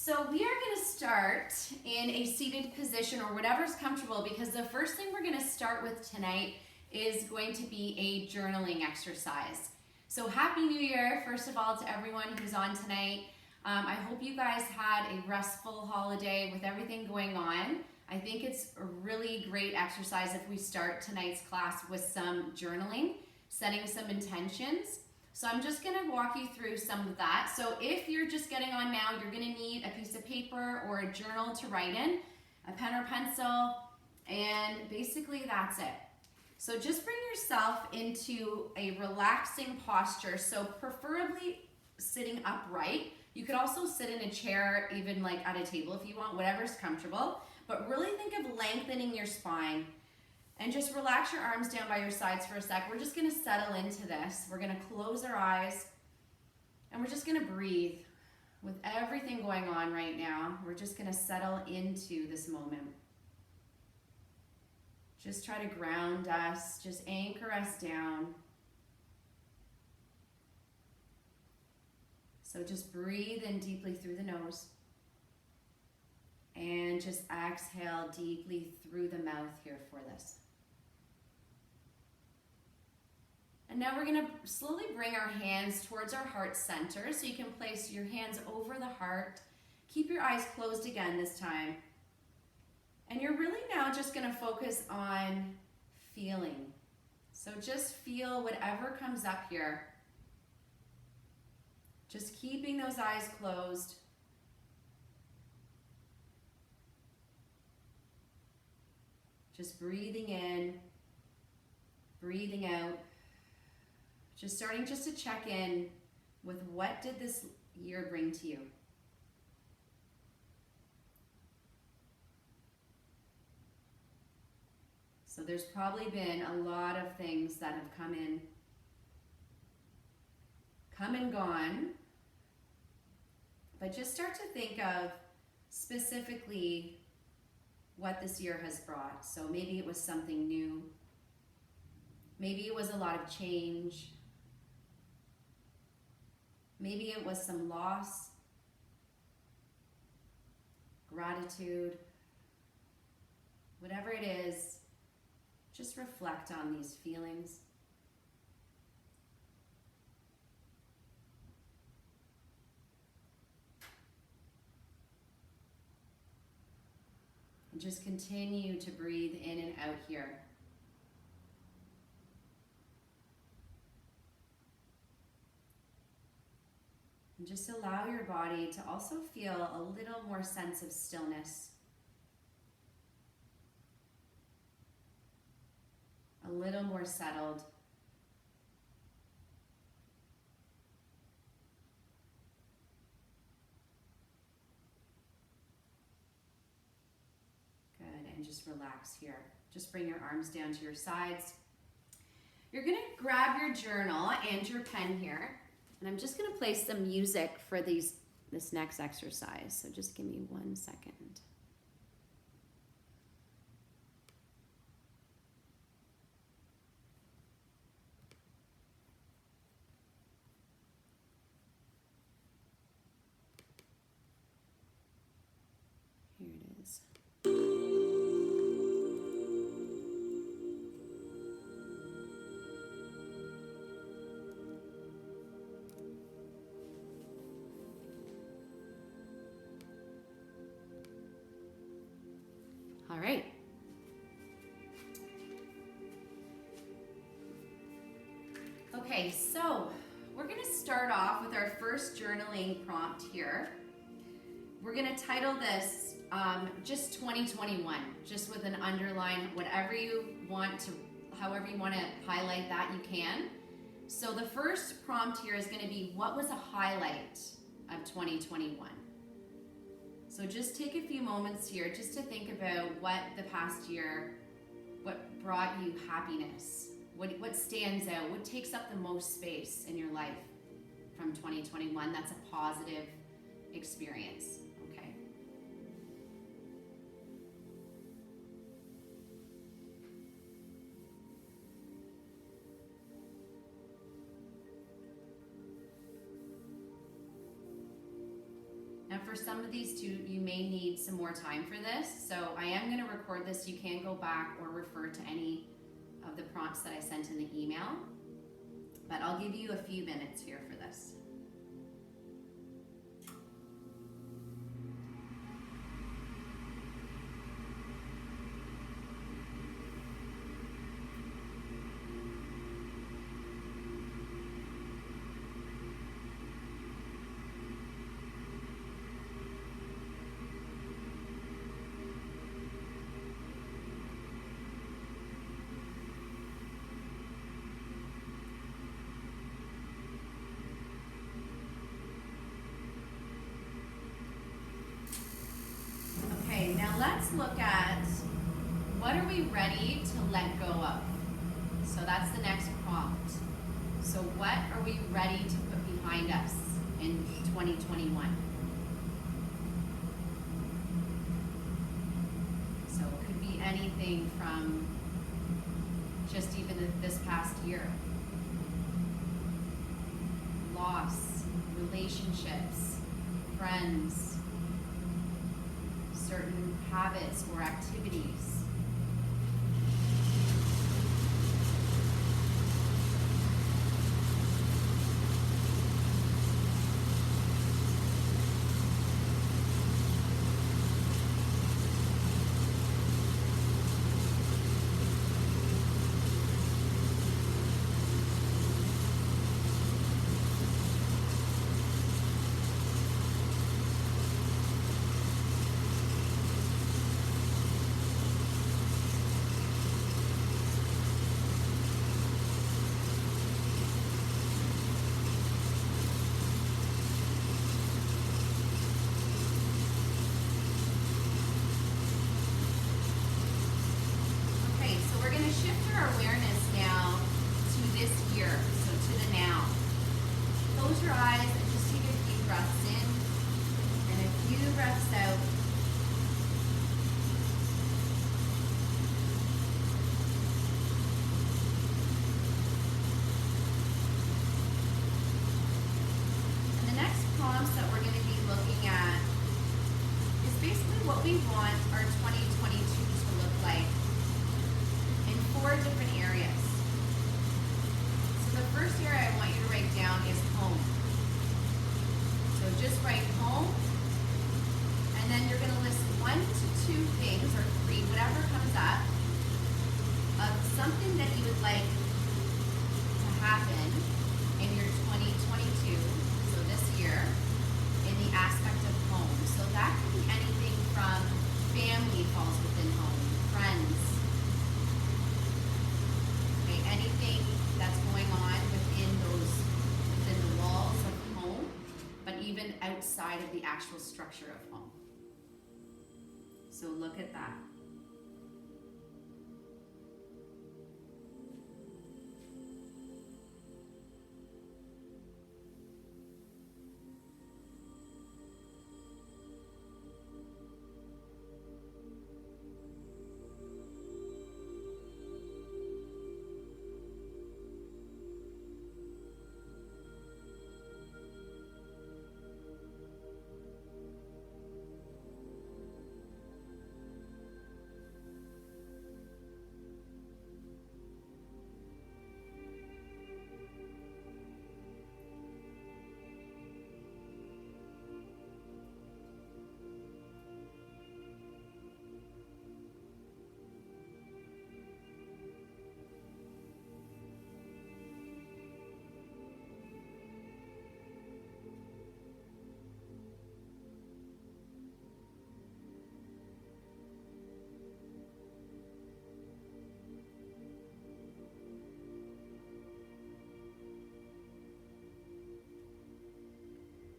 So we are going to start in a seated position or whatever's comfortable, because the first thing we're going to start with tonight is going to be a journaling exercise. So Happy New Year, first of all, to everyone who's on tonight. I hope you guys had a restful holiday with everything going on. I think it's a really great exercise if we start tonight's class with some journaling, setting some intentions. So I'm just gonna walk you through some of that. So if you're just getting on now, you're gonna need a piece of paper or a journal to write in, a pen or pencil, and basically that's it. So just bring yourself into a relaxing posture. So preferably sitting upright. You could also sit in a chair, even like at a table if you want, whatever's comfortable. But really think of lengthening your spine. And just relax your arms down by your sides for a sec. We're just gonna settle into this. We're gonna close our eyes and we're just gonna breathe. With everything going on right now, we're just gonna settle into this moment. Just try to ground us, just anchor us down. So just breathe in deeply through the nose. And just exhale deeply through the mouth here for this. And now we're going to slowly bring our hands towards our heart center. So you can place your hands over the heart. Keep your eyes closed again this time. And you're really now just going to focus on feeling. So just feel whatever comes up here. Just keeping those eyes closed. Just breathing in, breathing out. Just starting just to check in with what did this year bring to you. So there's probably been a lot of things that have come and gone. But just start to think of specifically what this year has brought. So maybe it was something new. Maybe it was a lot of change. Maybe it was some loss, gratitude. Whatever it is, just reflect on these feelings. And just continue to breathe in and out here. And just allow your body to also feel a little more sense of stillness. A little more settled. Good, and just relax here. Just bring your arms down to your sides. You're gonna grab your journal and your pen here. And I'm just going to play some music for this next exercise. So just give me 1 second. Here it is. All right. Okay, so we're going to start off with our first journaling prompt here. We're going to title this just 2021, just with an underline, whatever you want to, however you want to highlight that, you can. So the first prompt here is going to be, what was a highlight of 2021? So just take a few moments here just to think about what the past year, what brought you happiness, what stands out, what takes up the most space in your life from 2021. That's a positive experience, okay? Now for some of these too, you may need some more time for this. So I am going to record this. You can go back or refer to any of the prompts that I sent in the email. But I'll give you a few minutes here for this. Okay, now let's look at what are we ready to let go of? So that's the next prompt. So what are we ready to put behind us in 2021? So it could be anything from just even this past year. Loss, relationships, friends, certain habits or activities. Shift our awareness now to this year, so to the now. Close your eyes and just take a few breaths in and a few breaths out. And the next prompts that we're going to be looking at is basically what we want our 2022 to look like. 4 different areas. So the first area I want you to write down is home. So just write home, and then you're going to list 1 to 2 things, or 3, whatever comes up, of something that you would like to happen in your 2022, so this year, in the aspect of home. So that could be anything from family falls within home, friends, anything that's going on within the walls of home, but even outside of the actual structure of home. So look at that.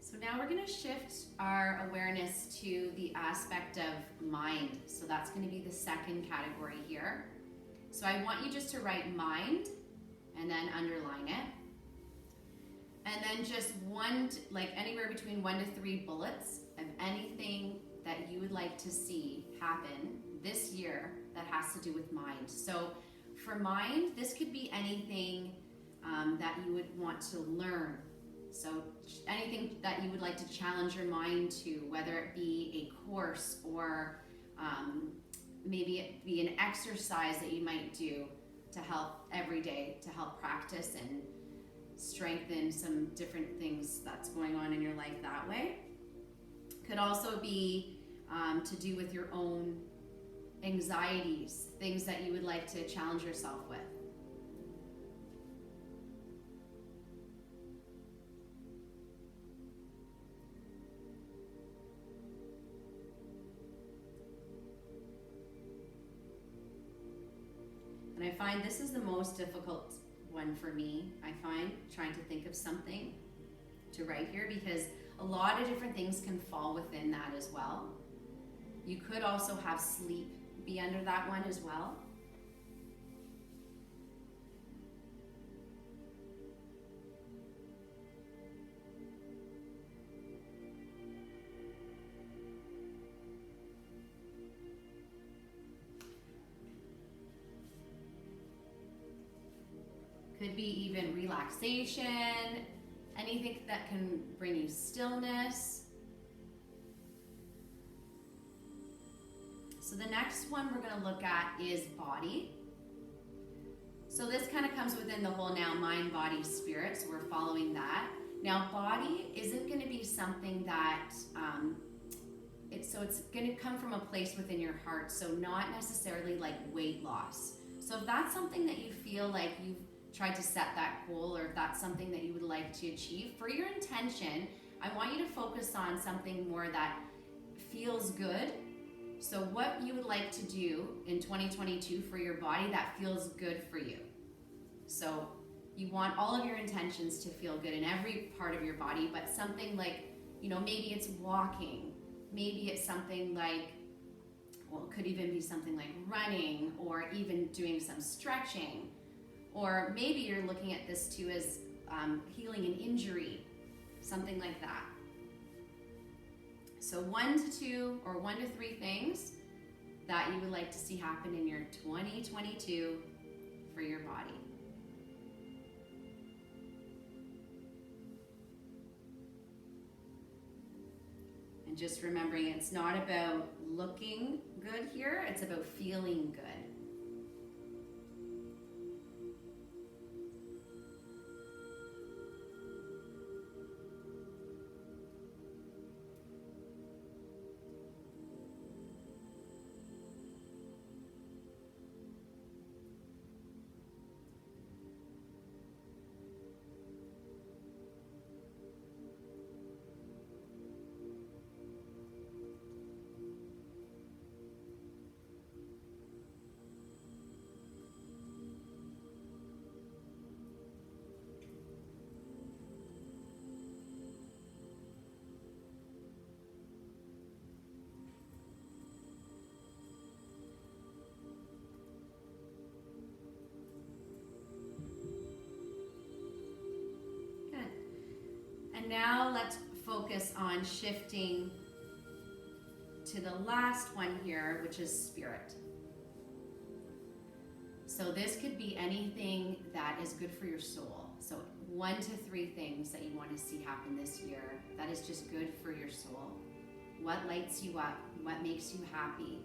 So now we're going to shift our awareness to the aspect of mind. So that's going to be the second category here. So I want you just to write mind and then underline it. And then just anywhere between 1 to 3 bullets of anything that you would like to see happen this year that has to do with mind. So for mind, this could be anything that you would want to learn So anything that you would like to challenge your mind to, whether it be a course or maybe it be an exercise that you might do to help every day, to help practice and strengthen some different things that's going on in your life that way. Could also be to do with your own anxieties, things that you would like to challenge yourself with. And I find this is the most difficult one for me. I find trying to think of something to write here, because a lot of different things can fall within that as well. You could also have sleep be under that one as well. Could be even relaxation, anything that can bring you stillness. So the next one we're going to look at is body. So this kind of comes within the whole now mind, body, spirit. So we're following that. Now body isn't going to be something that, it's going to come from a place within your heart. So not necessarily like weight loss. So if that's something that you feel like you've tried to set that goal, or if that's something that you would like to achieve, for your intention, I want you to focus on something more that feels good. So what you would like to do in 2022 for your body that feels good for you. So you want all of your intentions to feel good in every part of your body, but something like, maybe it's walking, maybe it's something like, well, it could even be something like running, or even doing some stretching. Or maybe you're looking at this too as healing an injury, something like that. So 1 to 2 or 1 to 3 things that you would like to see happen in your 2022 for your body. And just remembering, it's not about looking good here, it's about feeling good. Now let's focus on shifting to the last one here, which is spirit. So this could be anything that is good for your soul. So 1 to 3 things that you want to see happen this year that is just good for your soul. What lights you up? What makes you happy?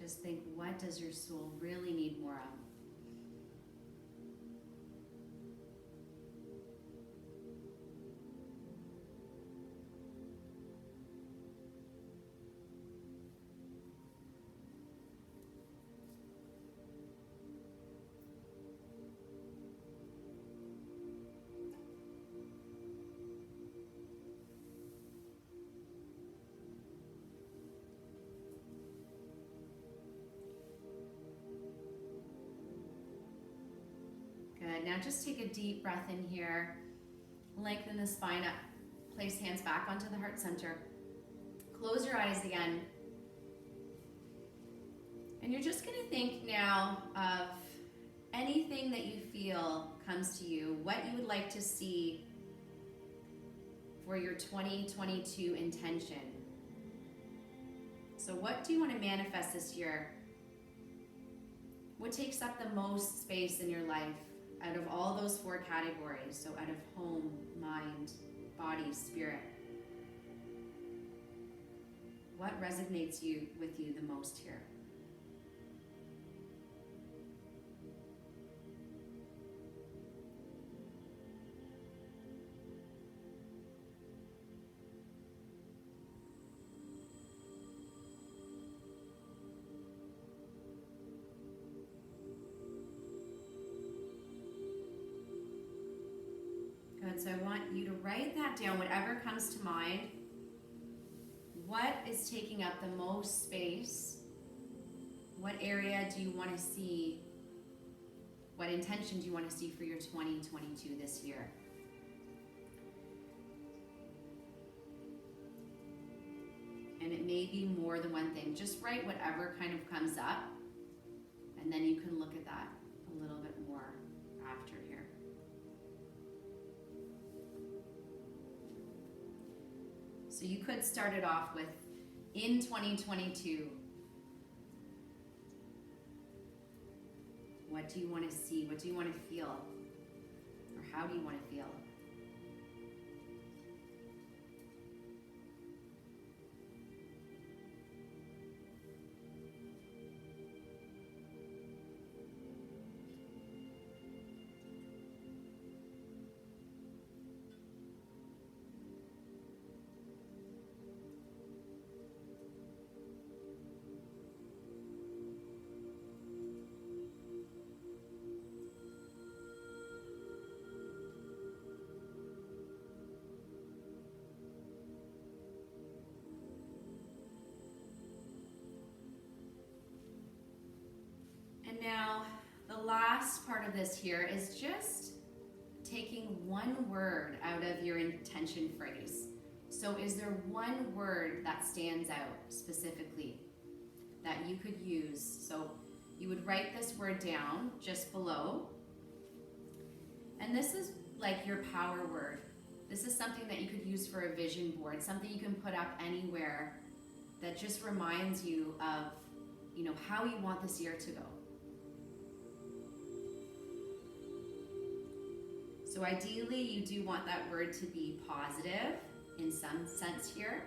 Just think, what does your soul really need more of? Good. Now just take a deep breath in here. Lengthen the spine up. Place hands back onto the heart center. Close your eyes again. And you're just going to think now of anything that you feel comes to you, what you would like to see for your 2022 intention. So what do you want to manifest this year? What takes up the most space in your life out of all those 4 categories? So out of home, mind, body, spirit. What resonates with you the most here? Good, so I want you to write that down, whatever comes to mind. What is taking up the most space? What area do you want to see? What intention do you want to see for your 2022 this year? And it may be more than one thing. Just write whatever kind of comes up, and then you can look at that a little bit more after here. So you could start it off with, in 2022, what do you want to see? What do you want to feel? Or how do you want to feel? And now the last part of this here is just taking one word out of your intention phrase. So is there one word that stands out specifically that you could use? So you would write this word down just below. And this is like your power word. This is something that you could use for a vision board, something you can put up anywhere that just reminds you of, how you want this year to go. So ideally, you do want that word to be positive in some sense here.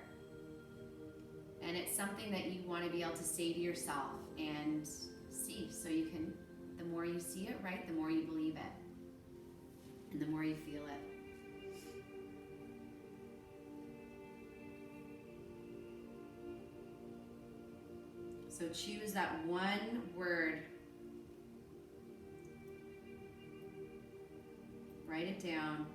And it's something that you want to be able to say to yourself and see. So you can, the more you see it, right, the more you believe it. And the more you feel it. So choose that one word. Write it down.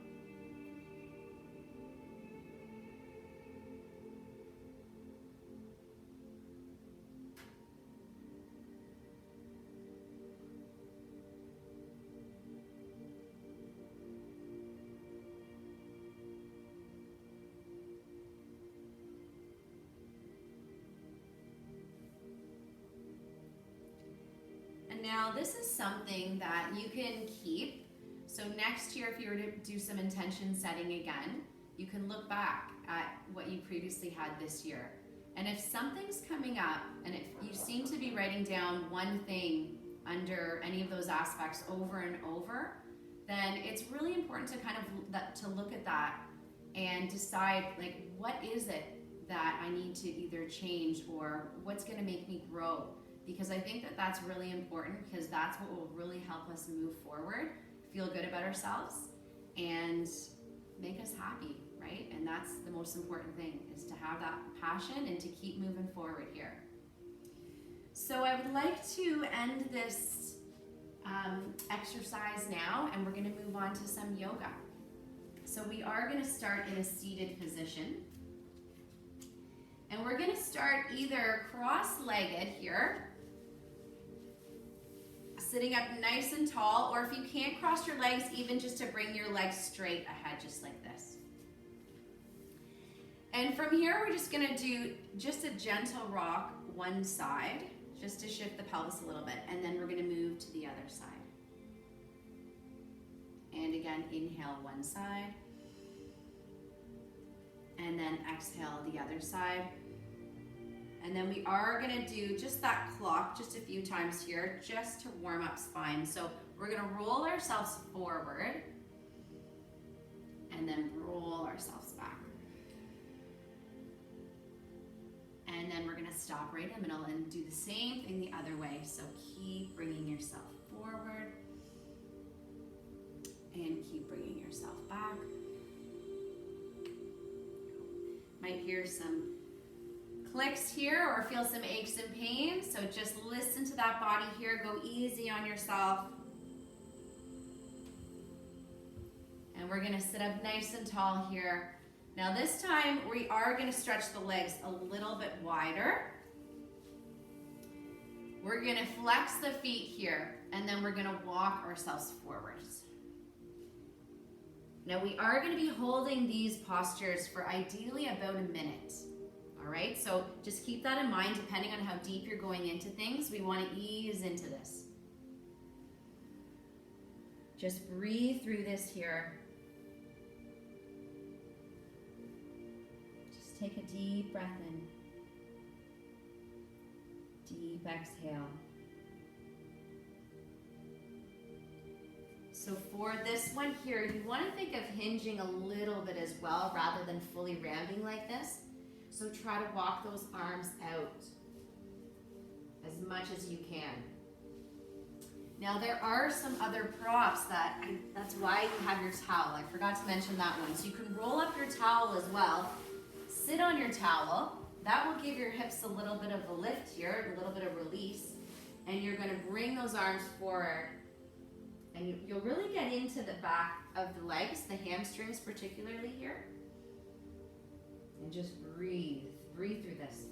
And now this is something that you can keep. So next year, if you were to do some intention setting again, you can look back at what you previously had this year. And if something's coming up, and if you seem to be writing down one thing under any of those aspects over and over, then it's really important to kind of to look at that and decide, like, what is it that I need to either change, or what's going to make me grow? Because I think that that's really important, because that's what will really help us move forward, feel good about ourselves, and make us happy, right? And that's the most important thing, is to have that passion and to keep moving forward here. So I would like to end this exercise now, and we're going to move on to some yoga. So we are going to start in a seated position. And we're going to start either cross-legged here, sitting up nice and tall, or if you can't cross your legs, even just to bring your legs straight ahead, just like this. And from here, we're just gonna do just a gentle rock one side, just to shift the pelvis a little bit, and then we're gonna move to the other side. And again, inhale one side, and then exhale the other side. And then we are gonna do just that clock just a few times here, just to warm up spine. So we're gonna roll ourselves forward, and then roll ourselves back. And then we're gonna stop right in the middle and do the same thing the other way. So keep bringing yourself forward, and keep bringing yourself back. Might hear some clicks here or feel some aches and pains, so just listen to that body here. Go easy on yourself. And we're gonna sit up nice and tall here. Now this time we are gonna stretch the legs a little bit wider. We're gonna flex the feet here, and then we're gonna walk ourselves forwards. Now we are gonna be holding these postures for ideally about a minute. All right, so just keep that in mind. Depending on how deep you're going into things, we want to ease into this. Just breathe through this here. Just take a deep breath in. Deep exhale. So for this one here, you want to think of hinging a little bit as well, rather than fully ramming like this. So try to walk those arms out as much as you can. Now there are some other props that's why you have your towel. I forgot to mention that one. So you can roll up your towel as well. Sit on your towel. That will give your hips a little bit of a lift here, a little bit of release. And you're gonna bring those arms forward. And you'll really get into the back of the legs, the hamstrings particularly here. And just breathe through this.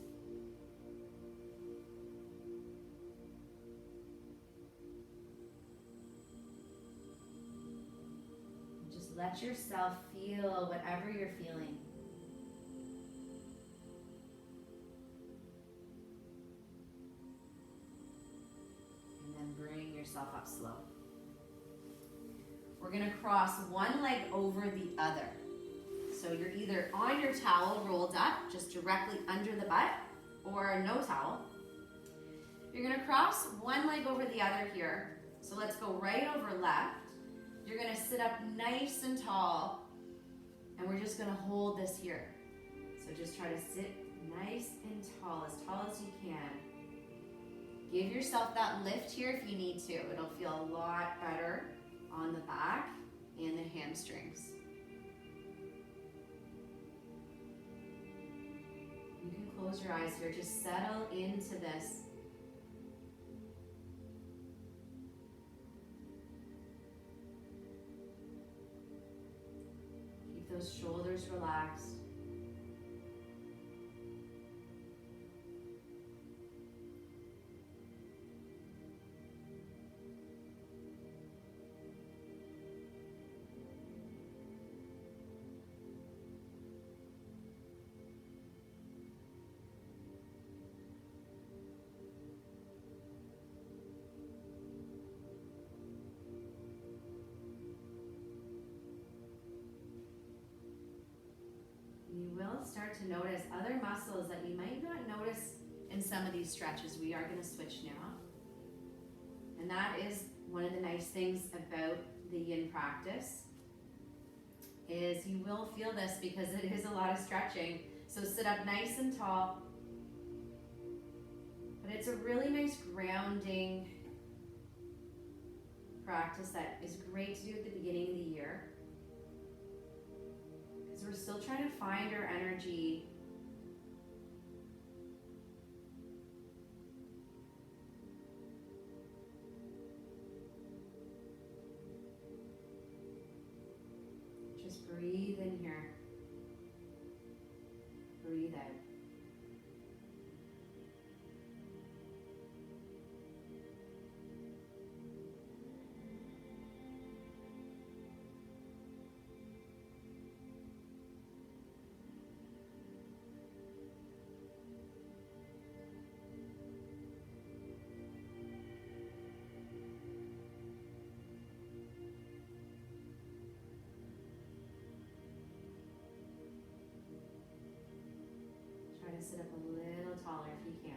And just let yourself feel whatever you're feeling. And then bring yourself up slow. We're gonna cross one leg over the other. So you're either on your towel rolled up, just directly under the butt, or no towel. You're gonna cross one leg over the other here. So let's go right over left. You're gonna sit up nice and tall, and we're just gonna hold this here. So just try to sit nice and tall as you can. Give yourself that lift here if you need to. It'll feel a lot better on the back and the hamstrings. You can close your eyes here, just settle into this. Keep those shoulders relaxed. Start to notice other muscles that you might not notice in some of these stretches. We are going to switch now. And that is one of the nice things about the yin practice, is you will feel this because it is a lot of stretching. So sit up nice and tall. But it's a really nice grounding practice that is great to do at the beginning of the year. We're still trying to find our energy. Just breathe in here. Breathe out. sit up a little taller if you can.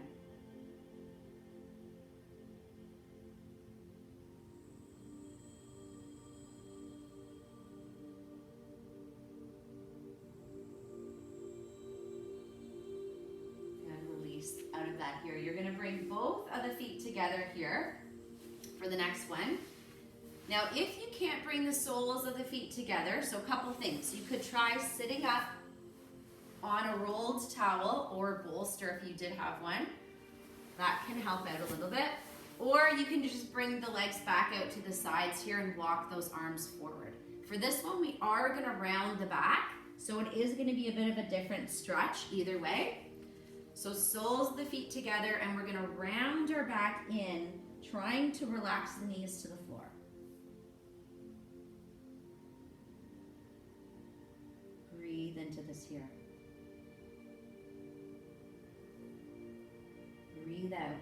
And release out of that here. You're going to bring both of the feet together here for the next one. Now, if you can't bring the soles of the feet together, so a couple things. You could try sitting up on a rolled towel or bolster if you did have one. That can help out a little bit. Or you can just bring the legs back out to the sides here and walk those arms forward. For this one, we are going to round the back, so it is going to be a bit of a different stretch either way. So soles of the feet together, and we're going to round our back in, trying to relax the knees to the floor. Breathe into this here. Breathe out.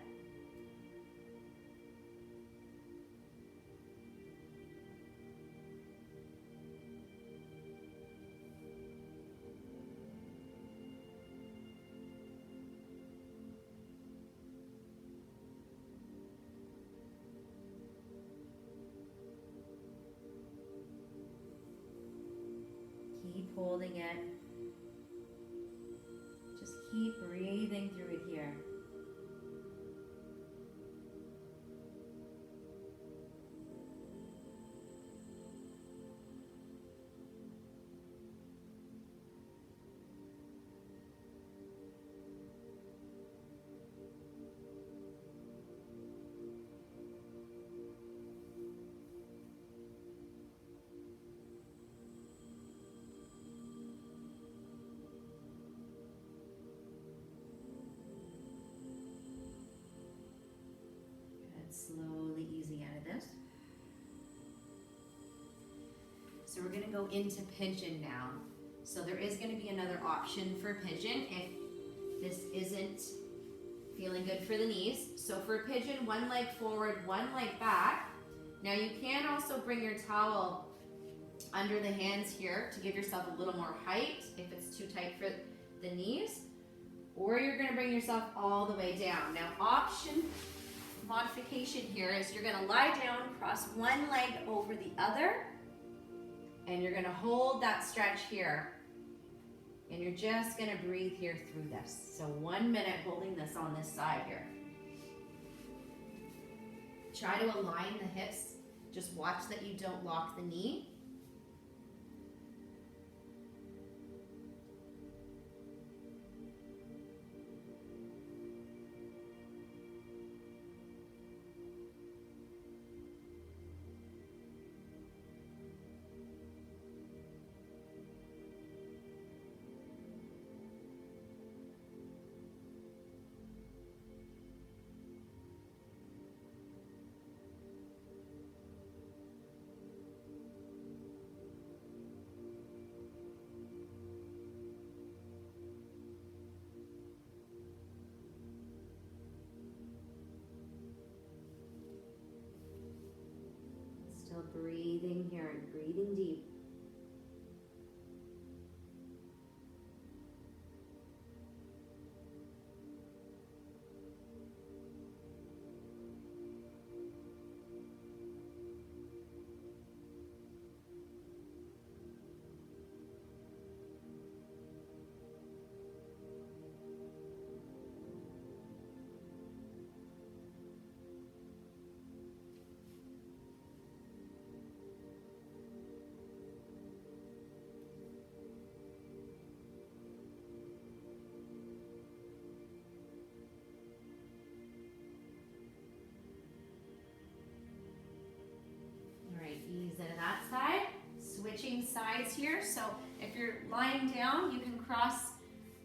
Keep holding it. Just keep breathing through it here. Slowly easing out of this. So we're going to go into pigeon now. So there is going to be another option for pigeon if this isn't feeling good for the knees. So for pigeon, one leg forward, one leg back. Now you can also bring your towel under the hands here to give yourself a little more height if it's too tight for the knees. Or you're going to bring yourself all the way down. Now modification here is you're going to lie down, cross one leg over the other, and you're going to hold that stretch here. And you're just going to breathe here through this. So 1 minute holding this on this side here. Try to align the hips. Just watch that you don't lock the knee. Still breathing here and breathing deep. Ease into that side. Switching sides here. So if you're lying down, you can cross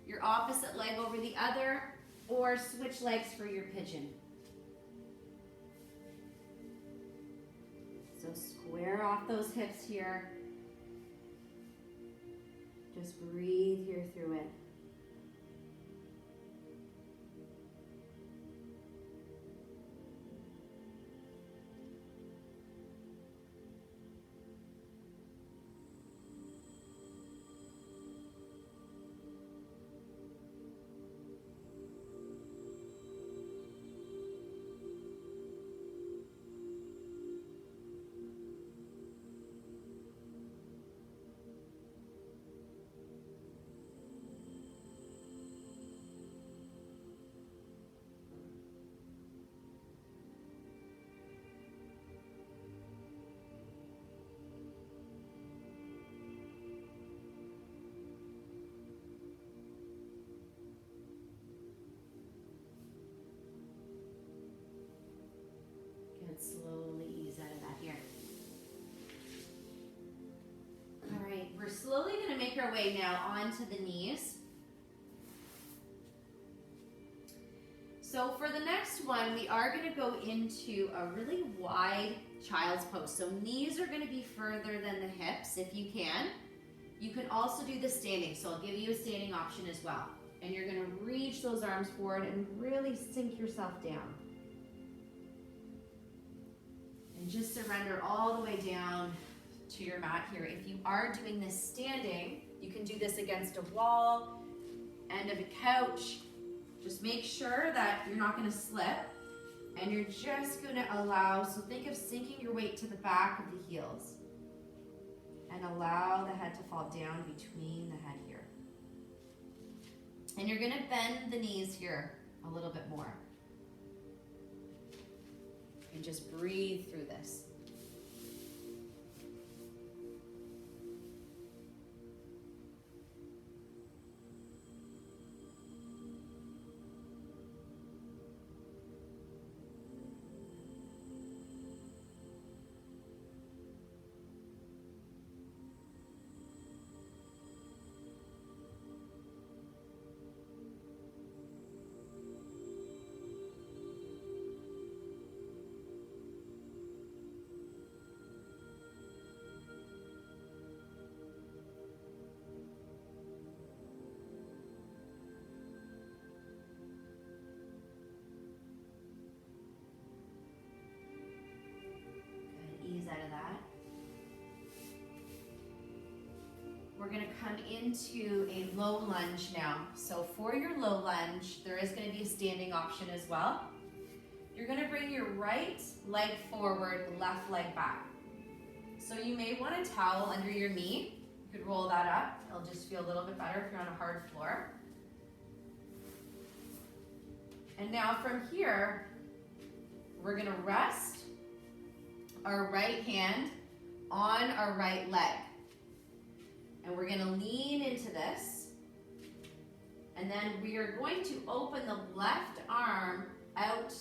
your opposite leg over the other or switch legs for your pigeon. So square off those hips here. Just breathe here through it. slowly going to make our way now onto the knees. So for the next one, we are going to go into a really wide child's pose. So knees are going to be further than the hips if you can. You can also do the standing. So I'll give you a standing option as well. And you're going to reach those arms forward and really sink yourself down. And just surrender all the way down to your mat here. If you are doing this standing, you can do this against a wall, end of a couch. Just make sure that you're not going to slip, and you're just going to allow, so think of sinking your weight to the back of the heels and allow the head to fall down between the head here. And you're going to bend the knees here a little bit more. And just breathe through this. Ease out of that. We're going to come into a low lunge now. So for your low lunge, there is going to be a standing option as well. You're going to bring your right leg forward, left leg back. So you may want a towel under your knee. You could roll that up. It'll just feel a little bit better if you're on a hard floor. And now from here, we're going to rest our right hand on our right leg. And we're going to lean into this. And then we are going to open the left arm out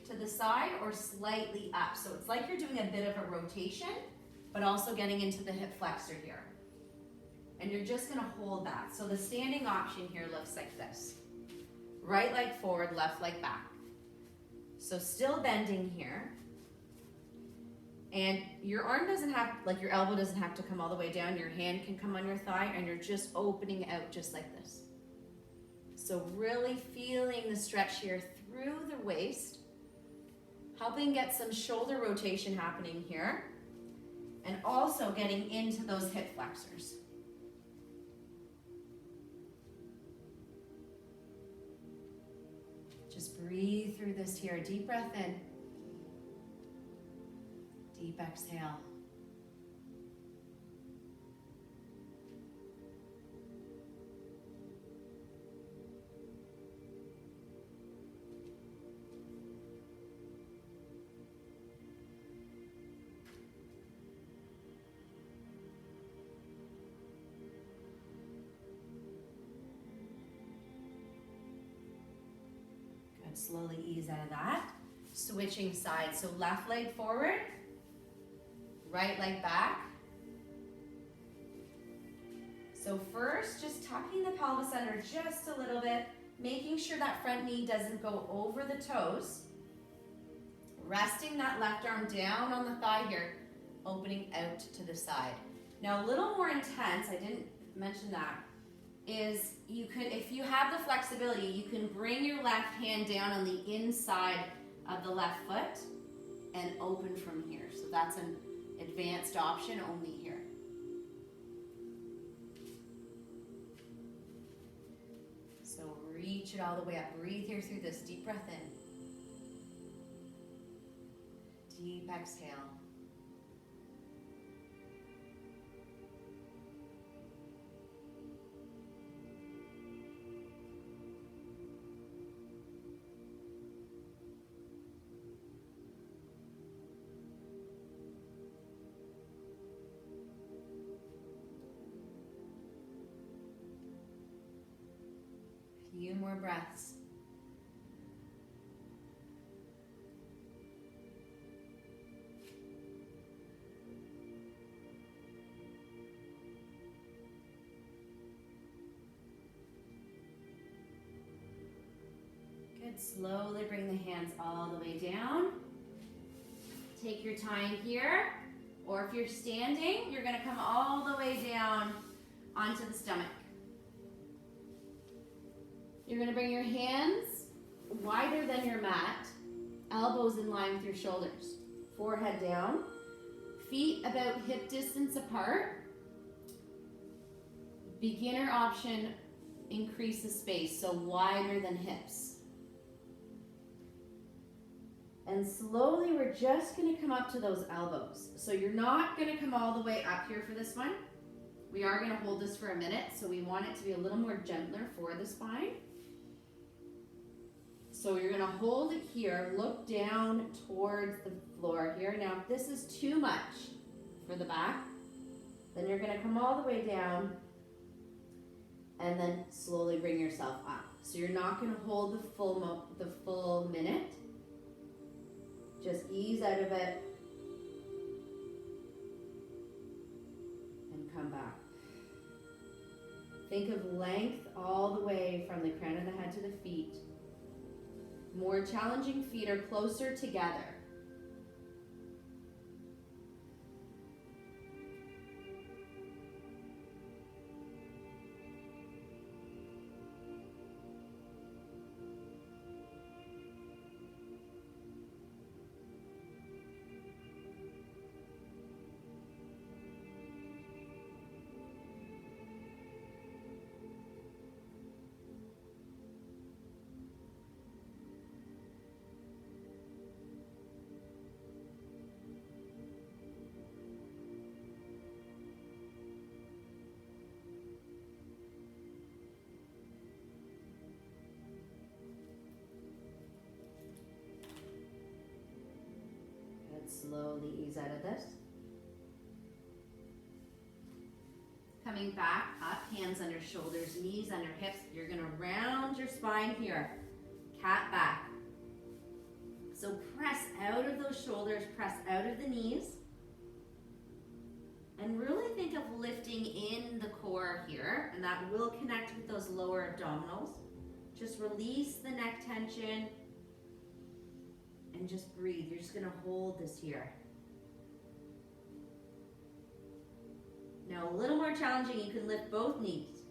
to the side or slightly up. So it's like you're doing a bit of a rotation, but also getting into the hip flexor here. And you're just going to hold that. So the standing option here looks like this. Right leg forward, left leg back. So still bending here. And your arm doesn't have, like your elbow doesn't have to come all the way down. Your hand can come on your thigh and you're just opening out just like this. So really feeling the stretch here through the waist, helping get some shoulder rotation happening here, and also getting into those hip flexors. Just breathe through this here. Deep breath in. Deep exhale. Good. Slowly ease out of that. Switching sides. So left leg forward. Right leg back. So first, just tucking the pelvis under just a little bit, making sure that front knee doesn't go over the toes. Resting that left arm down on the thigh here, opening out to the side. Now a little more intense, I didn't mention that, is you could, if you have the flexibility, you can bring your left hand down on the inside of the left foot and open from here. So that's an advanced option only here. So reach it all the way up. Breathe here through this. Deep breath in. Deep exhale. Few more breaths. Good. Slowly bring the hands all the way down. Take your time here. Or if you're standing, you're going to come all the way down onto the stomach. You're going to bring your hands wider than your mat, elbows in line with your shoulders. Forehead down, feet about hip distance apart. Beginner option, increase the space, so wider than hips. And slowly we're just going to come up to those elbows. So you're not going to come all the way up here for this one. We are going to hold this for a minute, so we want it to be a little more gentler for the spine. So you're going to hold it here, look down towards the floor here. Now if this is too much for the back, then you're going to come all the way down and then slowly bring yourself up. So you're not going to hold the full minute. Just ease out of it and come back. Think of length all the way from the crown of the head to the feet. More challenging feet are closer together. Slowly ease out of this. Coming back up, hands under shoulders, knees under hips. You're going to round your spine here. Cat back. So press out of those shoulders, press out of the knees. And really think of lifting in the core here, and that will connect with those lower abdominals. Just release the neck tension. And just breathe. You're just going to hold this here. Now a little more challenging, you can lift both knees.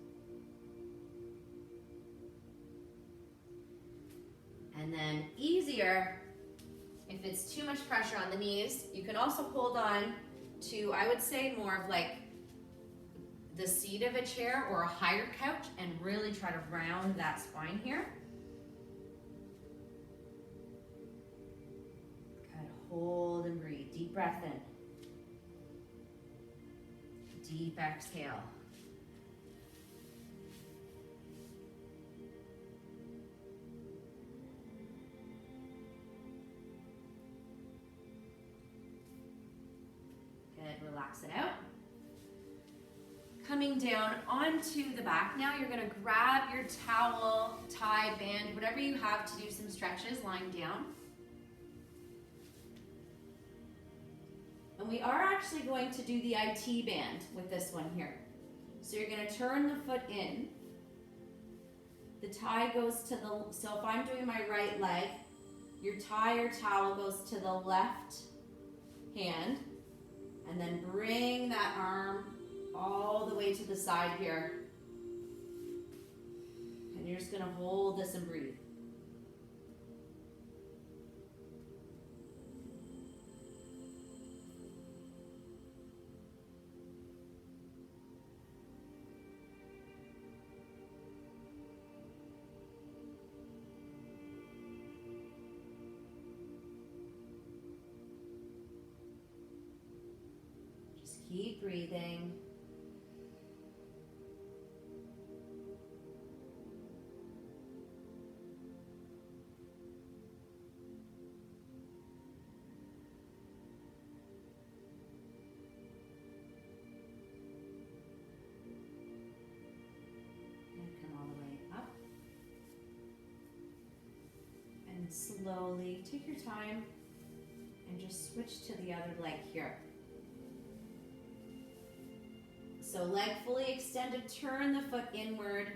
And then easier, if it's too much pressure on the knees, you can also hold on to, I would say, more of like the seat of a chair or a higher couch and really try to round that spine here. Hold and breathe. Deep breath in. Deep exhale. Good. Relax it out. Coming down onto the back now, you're going to grab your towel, tie, band, whatever you have to do some stretches lying down. And we are actually going to do the IT band with this one here. So you're going to turn the foot in. The tie goes to the, so if I'm doing my right leg, your tie or towel goes to the left hand. And then bring that arm all the way to the side here. And you're just going to hold this and breathe. Keep breathing. And come all the way up. And slowly take your time and just switch to the other leg here. So leg fully extended, turn the foot inward.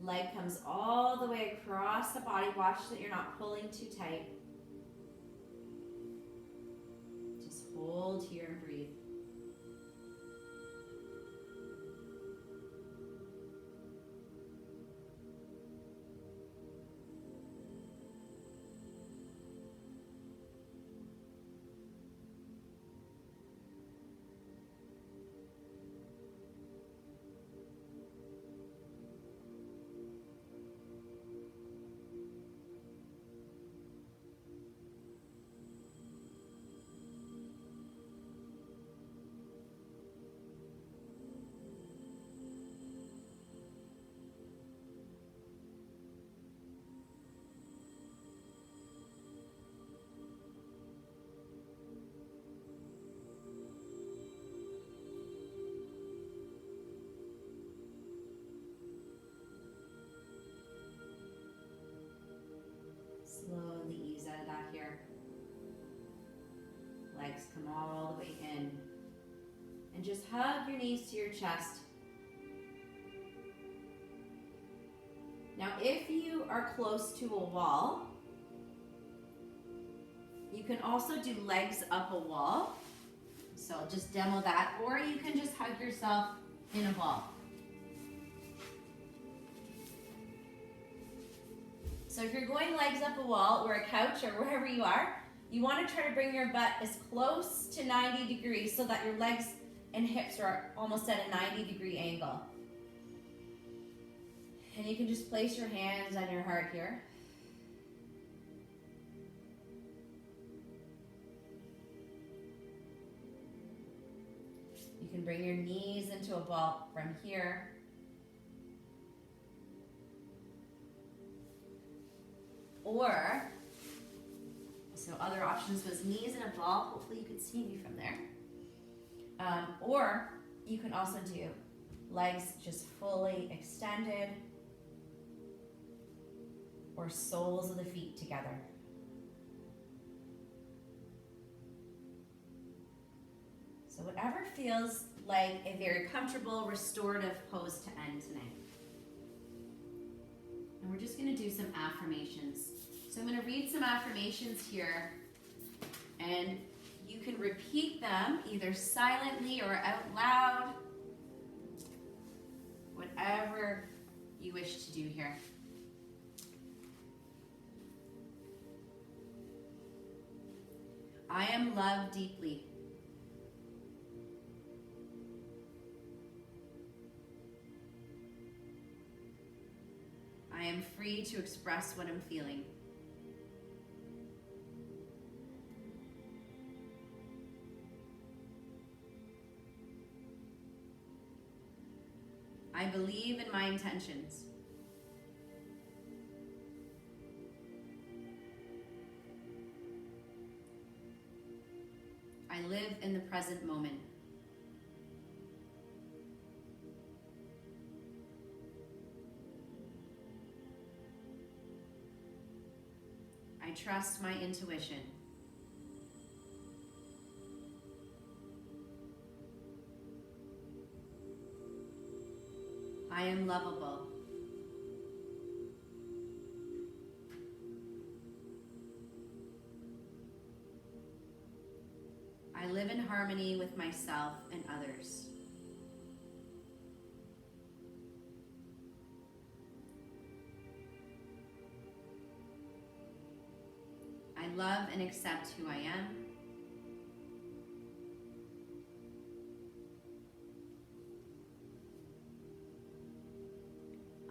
Leg comes all the way across the body. Watch that you're not pulling too tight. Just hold here and breathe. Slowly ease out of that here. Legs come all the way in. And just hug your knees to your chest. Now, if you are close to a wall, you can also do legs up a wall. So I'll just demo that. Or you can just hug yourself in a ball. So if you're going legs up a wall or a couch or wherever you are, you want to try to bring your butt as close to 90 degrees so that your legs and hips are almost at a 90-degree angle. And you can just place your hands on your heart here. You can bring your knees into a ball from here. Or, so other options was knees in a ball. Hopefully you could see me from there. Or you can also do legs just fully extended, or soles of the feet together. So whatever feels like a very comfortable, restorative pose to end tonight. And we're just going to do some affirmations. So I'm going to read some affirmations here, and you can repeat them either silently or out loud, whatever you wish to do here. I am loved deeply. I am free to express what I'm feeling. I believe in my intentions. I live in the present moment. I trust my intuition. I am lovable. I live in harmony with myself and others. I love and accept who I am.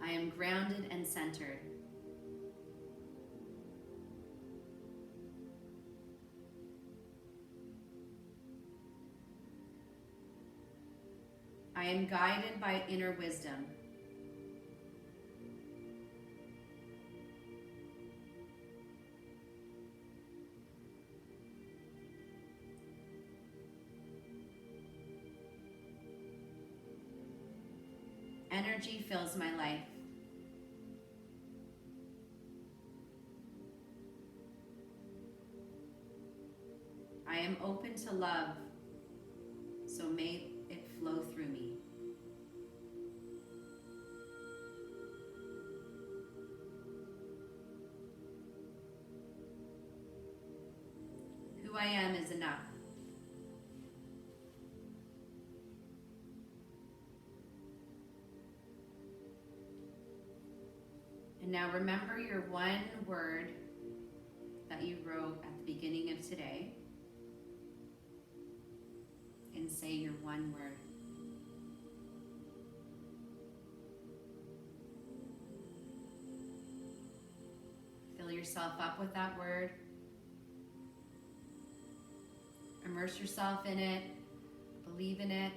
I am grounded and centered. I am guided by inner wisdom. Energy fills my life. I am open to love, so may it flow through me. I am is enough. And now remember your one word that you wrote at the beginning of today. And say your one word. Fill yourself up with that word. Immerse yourself in it. Believe in it.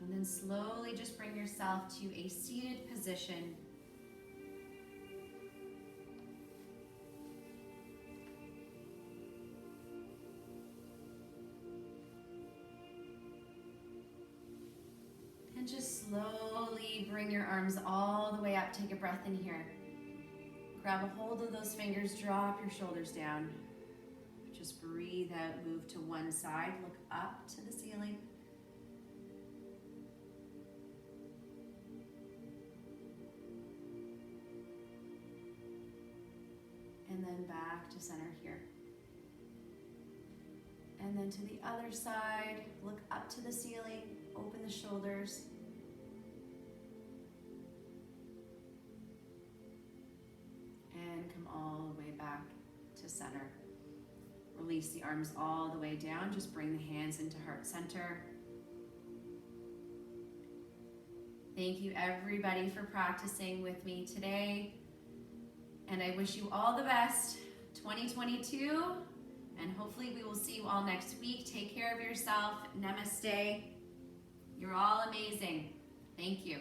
And then slowly just bring yourself to a seated position. And just slowly bring your arms all the way up. Take a breath in here. Grab a hold of those fingers, drop your shoulders down. Just breathe out, move to one side, look up to the ceiling. And then back to center here. And then to the other side, look up to the ceiling, open the shoulders. And come all the way back to center. Release the arms all the way down. Just bring the hands into heart center. Thank you everybody for practicing with me today. And I wish you all the best 2022. And hopefully we will see you all next week. Take care of yourself. Namaste. You're all amazing. Thank you.